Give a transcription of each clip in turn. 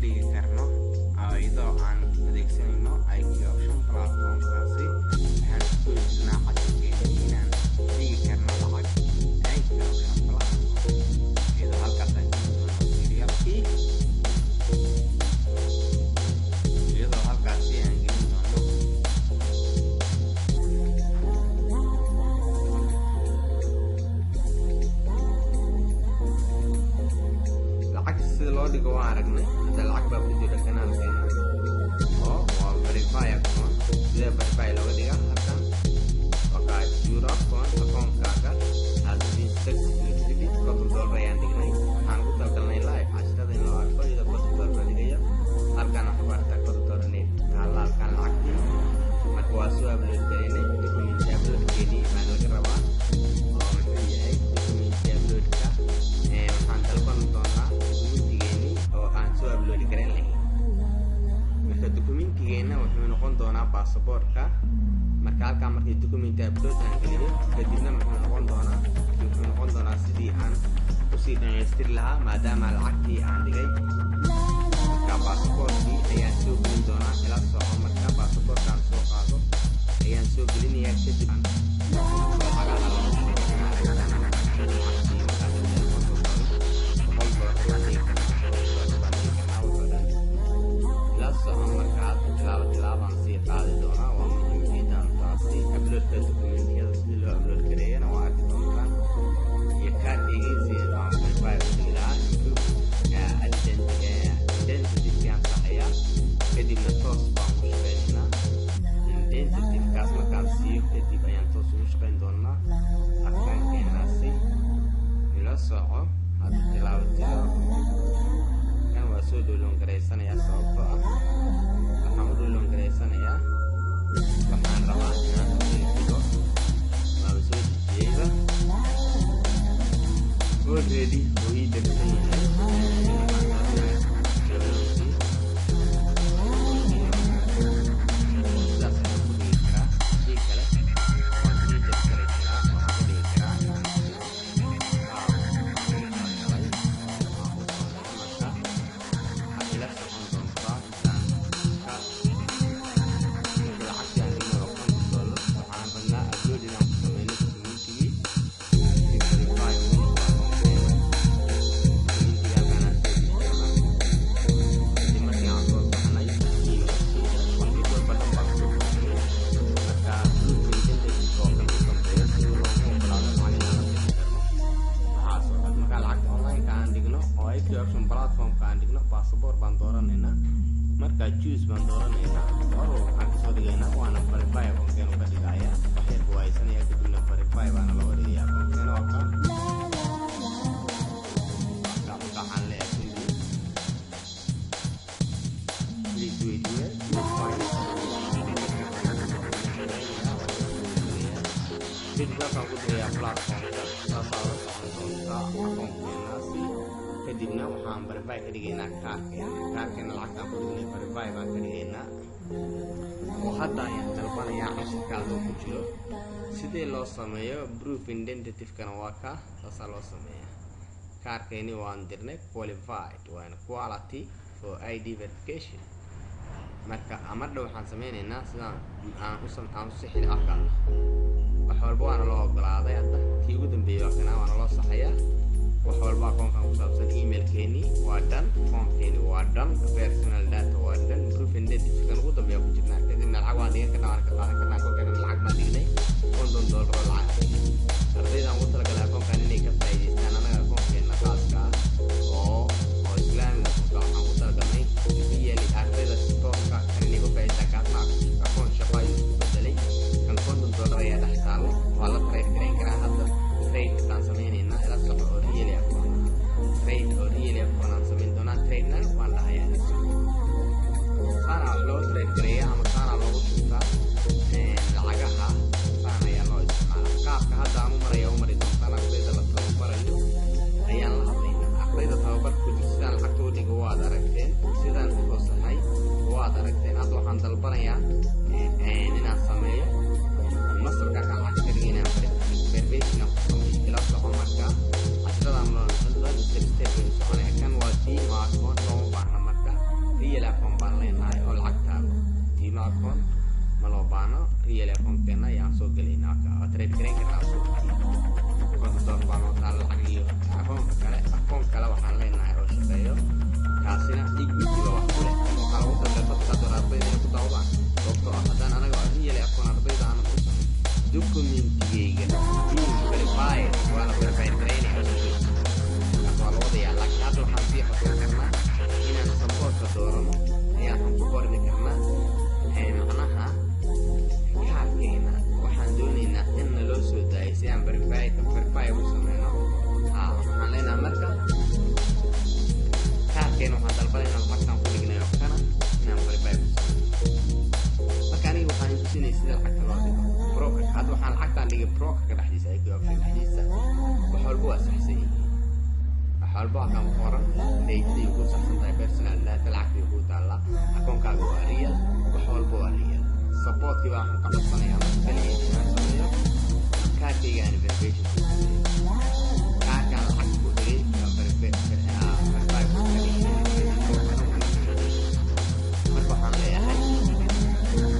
dhigi karno iyadoo aan adeegsanayno IT option platform-kaasi waxaan ku iibsanaa casharkeena inaan dhigi karno lacag IT option platform iyadoo halkaas aan gelin doono serialkii iyadoo halkaasi aan gelin doono lacag sida loo dhigo waan aragnay hadda lacag baa ku jira kanaalkeena oo waa verify account sida verify looga dhiga halkan waa your account-kaaga has been successfully $50 ayaan dhignay waxaan ku talagalnay live casharada in loo arko iyadoo $50 la dhigayo halkan waxaa ku arkaa $50 net halkan lacagtii marka waa soo upload gareynay document upload-keeni baan laga rabaa oo muxuu yahay document upload-ka waxaan dalban doonaa document-geeni oo aan soo upload gareyn lahayn marka document-geena wuxuu noqon doonaa passport-ka marka halkan markii document upload aan geliyo kadibna wuxuu noqon doonaa sidii aan usii dhamaystiri lahaa maadaama lacagtii aan dhigay marka passport-kii ayaan soo gelin doonaa ila soco marka passport-kaan soo qaado ayaan soo gelinayaa kadib tilaabaan sii qaadi doonaa waa muhiimkiidan taasi uploadka dokumentiyada sidii loo upload gareeyana waa arki doontaan iyo kaarkeygiisi aan verify u dhigi lahaa identity-gaan saxaya kadibna toos baan ku shaqeynaynaa identity-kaas markaan siiyo kadib ayaan toos ugu shaqeyn doonaa akoonkeenaasi ila soco hadda tilaabo kan waa soo download gareysanayaa sababtoo ah waxaan u download gareysanayaa waxaan rabaa inaan udigo waaba soo dejiyeyba already oo ii degsan yahay sidaas ayaan ku dhigi karaa hadii kale waan sii degkari karaa waxaan ku dhigi karaa ila socon doontaa intaan lacagtii aan dhigno oo $50 waxaan rabnaa upload inaan ku sameyno documentigii verify kadib markii aan soo baxnay wax walba dhan baan soo baxnay marka identity oo kan u dambeeya si loogu ogolaado maalinaan bixi karno waxaas oo dhan markaa lacagta online-ka aan dhigno oo IT option platform-ka aan dhigno passport baan dooranaynaa markaa choose baan dooranaynaa hor waxaan kasoo dhigaynaa waana verify akoonkeenu ka dhigaya waxyar ku haysanaya kadibna verify baana looga dhigaya akoonkeena waa kaan waxaan leeyahay please wait here kadib halkaan ku dirayaa platform-ka saasaa la socon doontaa akoonkeenaasi kadibna waxaan verify ka dhigaynaa kaarkeena lacagtaan ku dhignay verify baan ka dhigaynaa oo hadda ayaan dalbanayaa casharkaas oo ku jiro sidee loo sameeyo proof identity-kana waa ka saasaa loo sameeyaa kaarkeeni waan dirnay qualified waana quality for ID verification marka amadha waxaan sameynaynaa sidaan aan u sixin afka wax walba waana loo ogolaaday hadda kii ugu dambeeyay waa kana waana loo saxayaa wax walba akoonkan ku saabsan emailkeeni waa dhan foomkeeni waa dhan personal data waa dhan proof identity-kan ugu dambeeya ku jirnaa kadibna lacag waan dhigan karnaa waan ka qaadan karnaa akoonkeena lacag baan dhignay $50 oo lacag ardaydan ugu talagalay akoonkan inay ka faa'iidaystaan anaga akoonkeena khaaska ah oo islaamiga akoonka waxaan ku talagalnay yeeli ardayda si tooska kan inay ka faa'iidaystaan kaasna akoon shaqo ayuu isku bedelay kan $50 ayaa dhex taalo waa la trade gareyn karaa hadda trade kaan sameynaynaa ila soco oo real akoon trade oo real akoon aan sameyn doonaa trade-na waan dhahayaa saana wax loo trade gareeya ama saana loogu shubtaa lacagaha saan ayaa loo isticmaalaa qaabka hadda aan u maraya u mari doontaan ardayda la tababarayo ayaan la hadlaynaa ardayda tababarka ku jira sidaan lacagta u dhigo waad aragteen sidaan u toosahay waad aragteen hadda waxaan dalbanayaa inaan sameeyo masarka kan lacag ka dhigay inaan verification ku sameeyo ila soco marka casharada aan loo step step soconaya kan waa tii waa akoon loo baahna marka account baan leenahay oo lacagtaada Dima account malobano real account keena yaan soo galeynaa ka trade gareyn karnaa suuqii konton baan oo taal lacag iyo account kale waxaan leenahay oo shaqeeyo kaasina equity wax ku leh oo kala wada dadka ardayda ku dawdaan sababtoo ah hadaan anaga real account ardayda aan ku sameeyo documentiga verify wala verify training waa loo wadayaa laakiin hadda waxaan sii xasuusan karnaa inaan support ka doorano ayaan ku qorni karnaa macnaha kaarkeena waxaan doonaynaa in loo soo daayo si aan verify u sameyno waxaan leenahay marka kaarkeena waxaan dalbanaynaa lacagtaan ku dhignayo kana inaan verify ku sameyno marka aniga waxaan tusinay sida lacagta loo dhigo broker hadda waxaan lacagtaan dhigay brokerka dhexdiisa ay ku afrin dhexdiisa wax walba waa saxsan yihiin wax walba kan qoran leeydi ku saxsan tahay personal data lacagta ku taala akoonkaaga waa real wax walba waa real supportkii baan ka qabsanayaa kaliya inaan sameeyo kaarkayga aan verification kaarkaan lacag ku dhigay marka waxaan leeyahay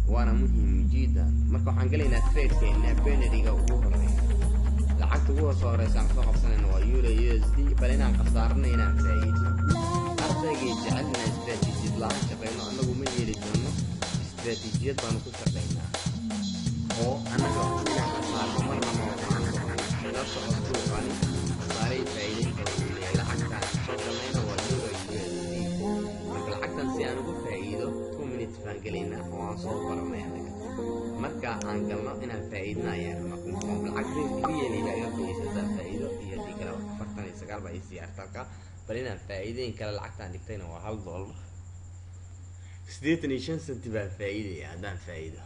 وانا مهم جدا marka waxaan galeynaa trade-keena binary-ga ugu horeeya lacagta ugu hooseysa aan soo qabsanayna waa euro USD bal inaan qasaarno inaan faa'iido ardayga jecelna strategy la shaqeyno anagu ma yeeli doono strategy baan ku shaqeynaa oo anaga inaan qasaarno marna ma waxaan la socodku qani qasaaray faa'iido lacagta soo sameeyna waa euro USD marka lacagtan si aan ugu faa'iido 2 minutes baan galeynaa oo aan soo baranay marka aan galno inaan faa'iidna ayaan markaa lacagta real-iga iga go'aysa faa'iido iyo digala 49 baa isi artalka bal inaan faa'iideyn kala lacagtaan dhigtayna waa $1 85 cent baa faa'iidaya hadaan faa'iido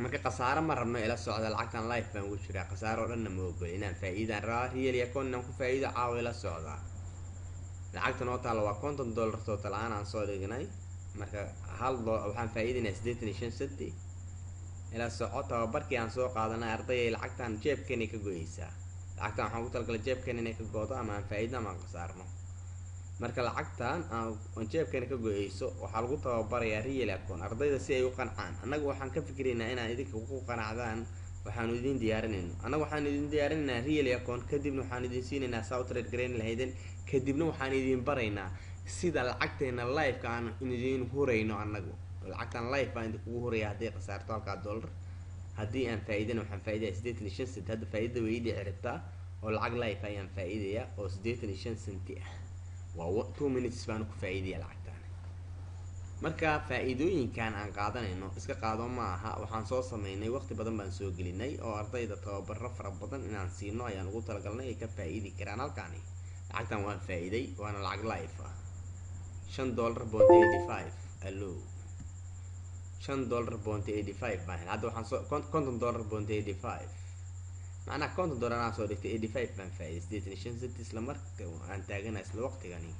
marka qasaaro ma rabno ila socda lacagtan live baan ugu jiraa qasaaro dhanna ma ogol inaan faa'iidaan raa real iyo koon ku faa'iido caawa ila socda lacagtan oo taala waa $50 total aan soo dhignay marka waxaan faa'iideynaa 85 cent ila socota barkii aan soo qaadanay ardayay lacagtan jeebkeena ka go'aysa lacagtan waxaan ku talgalay jeebkeena inay ka goodo ama aan faa'iido ama qasaarno marka lacagtan aan jeebkeena ka go'ayso waxa lagu tababarayaa real account ardayda si ay u qancaan anagu waxaan ka fikiraynaa inaan idinka ku qanacdaan waxaan idin diyaarinaynaa anagu waxaan idin diyaarinaynaa real account kadibna waxaan idin siinaynaa south trade gareyn lahaydeen kadibna waxaan idin baraynaa sida lacagteena live ka aan idin hurayno anagu lacagtan live baan idin kugu huraya hadii qasaarto $1 hadii aan faa'iidana waxaan faa'iidaa 85 cent hadda faa'iido way dhici rabtaa oo lacag live ayaan faa'iidaya oo 85 cent ah waa 2 minutes baan ku faa'iidaya lacagtan marka faa'iidooyinkan aan qaadanayno iska qaado ma aha waxaan soo sameynay waqti badan baan soo gelinay oo ardayda tababaro fara badan inaan siino ayaan ugu talagalnay ay ka faa'iidi karaan halkaani lacagtan waan faa'iiday waana lacag live ah $5.85 allo $5.85 baan hadda waxaan soo $50.85 macna $50 aan soo dhigtay 85 baan faa'iiday 85 cent isla markaa aan taagana isla waqtigani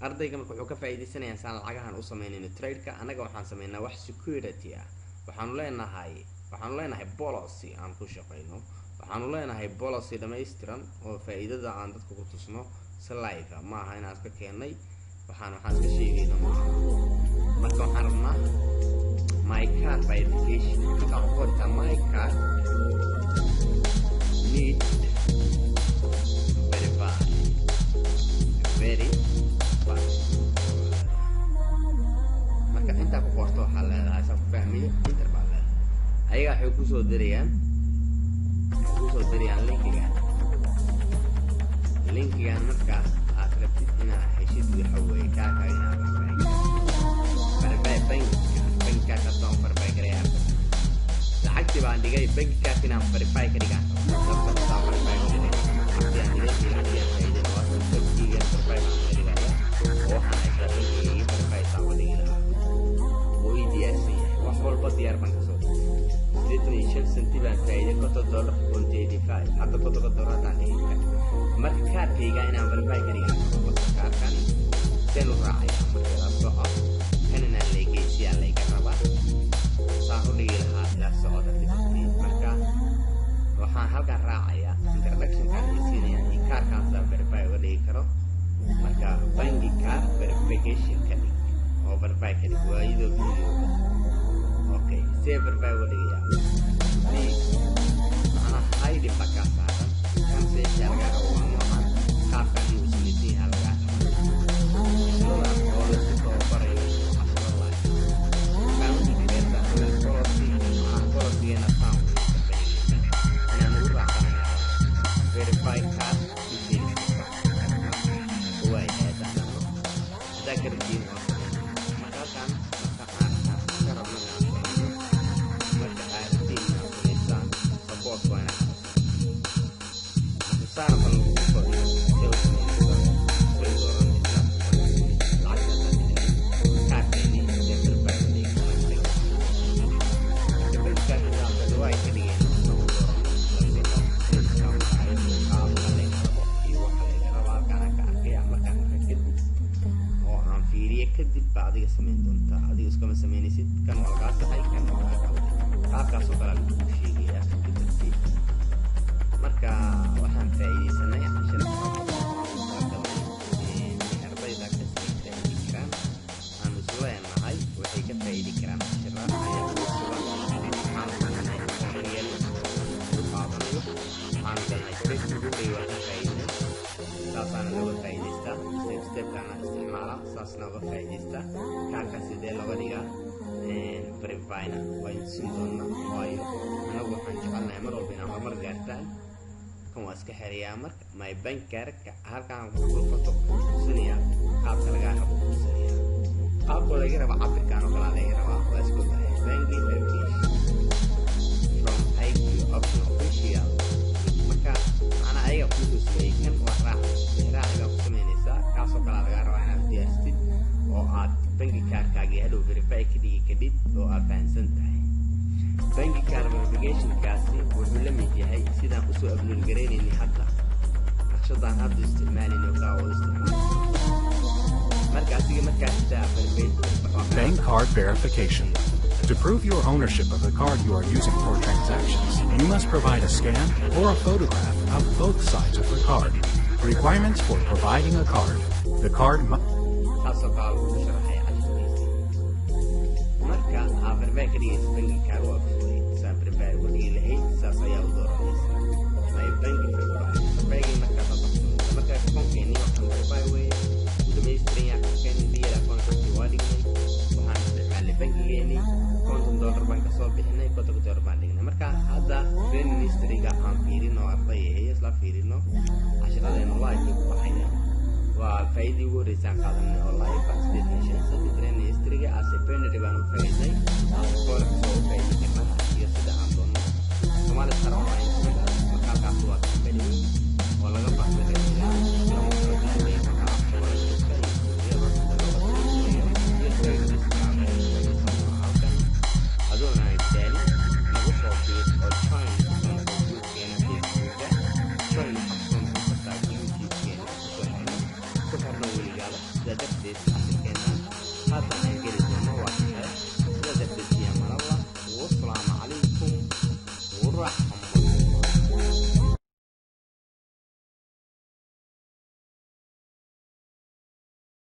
ardayga marka wuxuu ka faa'iideysanayaa saan lacagahan u sameynayno trade-ka anaga waxaan sameynaa wax security ah waxaan leenahay policy aan ku shaqeyno waxaan leenahay policy dhameystiran oo faa'iidada aan dadku ku tusno si live ah ma aha inaan iska keenay waxaan iska sheegayno marka waxaan rabnaa my card verification marka waxaan qortaa my card need verify marka inta ku qorto waxaa leedahay saf fahmiyo inter baa leedahay ayaga waxay kusoo dirayaan linkigan marka aad rabtid inaad heshid waxa weeye kaarkaaga inaad verify bank ka soo verify gareeya lacagtii baan dhigay bangi ka inaan verify ka dhigaan sababta soo verify gareeya lacagtii aan dhigay waa sababtiga verify ka dhigaa oo waxaan haysta bangi verify soo dhigaa oo idiyaasi wax walba diyaar baan kasoo $0.8 cents baan faa'iido $4.85 hadda $4 aan dhigay marka kaarkayga inaan verify ka dhigaan kaarkan seen u raacaya marka la soo kanana leegaysiya laga rabaa saan u dhigi lahaa ila socda marka waxaan halkan raacaya introduction kan siinaya in kaarkan soo verify uga dhigi karo marka bangi card verification ka dhig oo verify ka dhig waa iyadoo video okay see verify uga dhigaya ana hide bakasa kan see laga rabaa waxaan kaarkan uu sameeyay halka verify card details way ada kerjin maka kan maka arti tulisan support wana besar perlu kadib baadiga sameyn doonta adiga iska ma sameynaysid kan walgaa tahay kan qaabkaas oo kale lagu sheegaya marka waxaan faa'iideysanay cashirka ardayda ka faa'iidi karaan aan usuleenahay waxay ka faa'iidi karaan cashirada ayaa ku sugan saasana laga faa'iideystaa step-kana isticmaala saasna uga faa'iideysta kaarka sidee looga dhigaa verifyna waan siin doonaa waayo anagu waxaan jecelnahay mar walba inaan horumar gaartaan kan waa iska xiriyaa marka my bank kaarka halkaan ku qorto tusinaya qaabka laga rabo tusinaya qaabka laga rabo cabirkaan oo kale laga rabo waa isku tahay banking verification from IQ option official marka ana ayaga ku tusiyay kan waa raaciga ku sameynaysaa kaasoo kale laga rabaa inaad diyaarsid oo aad bangi kaarkaaga hadhow verify ka dhigi kadib oo aad fahansan tahay bangi kaar verification-kaasi wuxuu la mid yahay sidaan usoo upload garaynayni hadda naqshadaan hadda isticmaalayni oo kaa wada isticmaal marka asiga markaas bank card verification. To prove your ownership of the card you are using for transactions, you must provide a scan or a photograph of both sides of the card. Requirements for providing a card. The card must... marka hadda training history-ga aan fiirino ardayda isla fiirino casharada live ku baxaya waa faa'iido ugu horeysaan qaadanay oo live presentation training history-ga as a penalty baan u faa'iiday aan kor soo faa'iiday